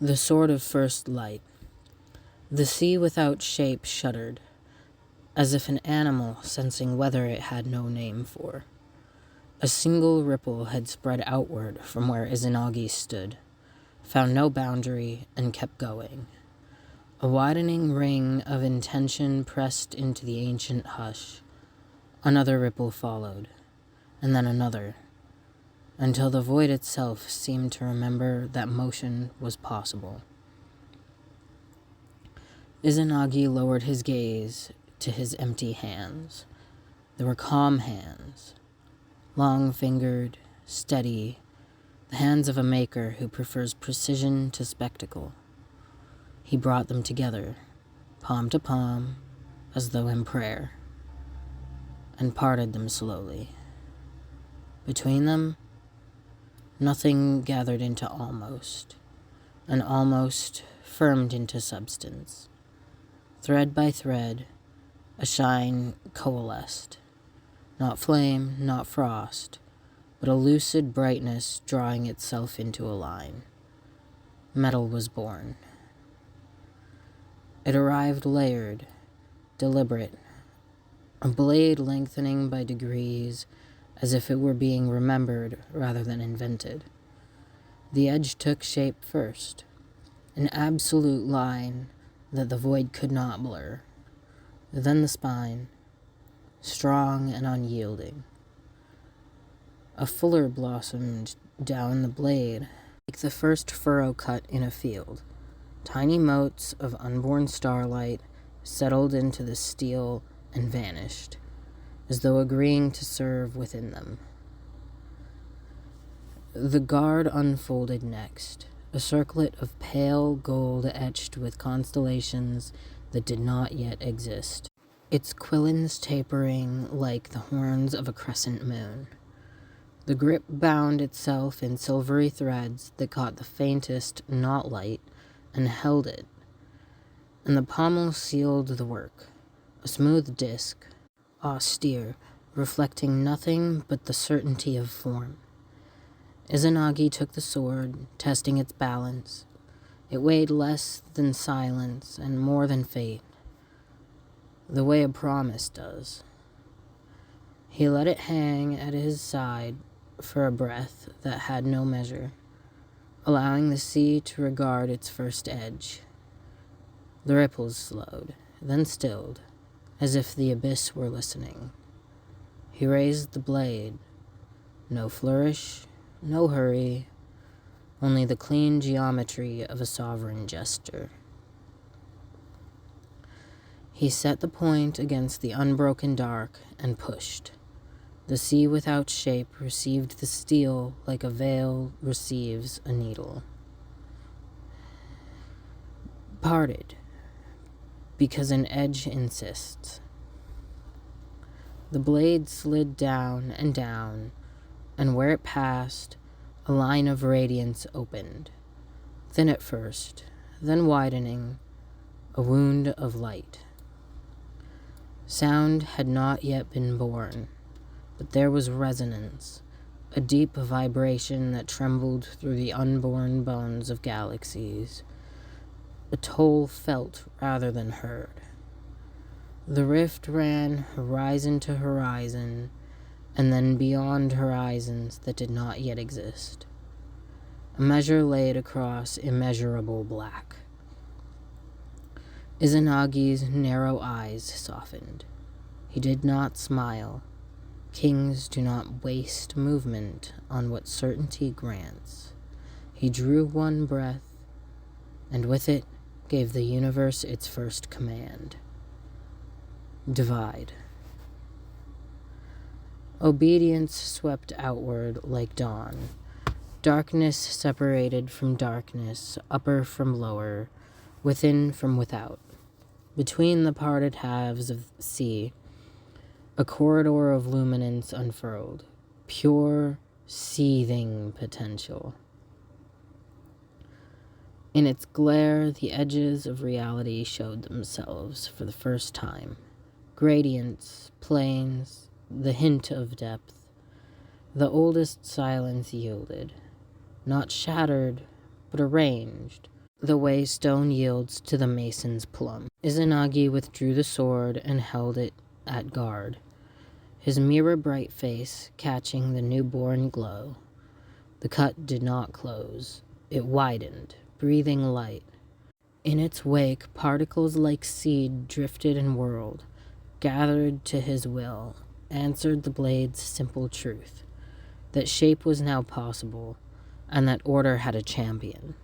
The sword of first light. The sea without shape shuddered, as if an animal sensing weather it had no name for. A single ripple had spread outward from where Izanagi stood, found no boundary, and kept going. A widening ring of intention pressed into the ancient hush. Another ripple followed, and then another, until the void itself seemed to remember that motion was possible. Izanagi lowered his gaze to his empty hands. They were calm hands, long-fingered, steady, the hands of a maker who prefers precision to spectacle. He brought them together, palm to palm, as though in prayer, and parted them slowly. Between them, nothing gathered into almost, and almost firmed into substance. Thread by thread, a shine coalesced. Not flame, not frost, but a lucid brightness drawing itself into a line. Metal was born. It arrived layered, deliberate, a blade lengthening by degrees, as if it were being remembered rather than invented. The edge took shape first, an absolute line that the void could not blur. Then the spine, strong and unyielding. A fuller blossomed down the blade, like the first furrow cut in a field. Tiny motes of unborn starlight settled into the steel and vanished, as though agreeing to serve within them. The guard unfolded next, a circlet of pale gold etched with constellations that did not yet exist, its quillins tapering like the horns of a crescent moon. The grip bound itself in silvery threads that caught the faintest not light and held it, and the pommel sealed the work, a smooth disk, austere, reflecting nothing but the certainty of form. Izanagi took the sword, testing its balance. It weighed less than silence and more than fate, the way a promise does. He let it hang at his side for a breath that had no measure, allowing the sea to regard its first edge. The ripples slowed, then stilled, as if the abyss were listening. He raised the blade. No flourish, no hurry, only the clean geometry of a sovereign gesture. He set the point against the unbroken dark and pushed. The sea without shape received the steel like a veil receives a needle. Parted, because an edge insists. The blade slid down, and where it passed, a line of radiance opened. Thin at first, then widening, a wound of light. Sound had not yet been born, but there was resonance, a deep vibration that trembled through the unborn bones of galaxies, a toll felt rather than heard. The rift ran horizon to horizon, and then beyond horizons that did not yet exist. A measure laid across immeasurable black. Izanagi's narrow eyes softened. He did not smile. Kings do not waste movement on what certainty grants. He drew one breath, and with it gave the universe its first command. Divide. Obedience swept outward like dawn. Darkness separated from darkness, upper from lower, within from without. Between the parted halves of the sea, a corridor of luminance unfurled, pure, seething potential. In its glare, the edges of reality showed themselves for the first time. Gradients, planes, the hint of depth. The oldest silence yielded, not shattered, but arranged, the way stone yields to the mason's plumb. Izanagi withdrew the sword and held it at guard, his mirror-bright face catching the newborn glow. The cut did not close. It widened, breathing light. In its wake, particles like seed drifted and whirled, gathered to his will, answered the blade's simple truth, that shape was now possible, and that order had a champion.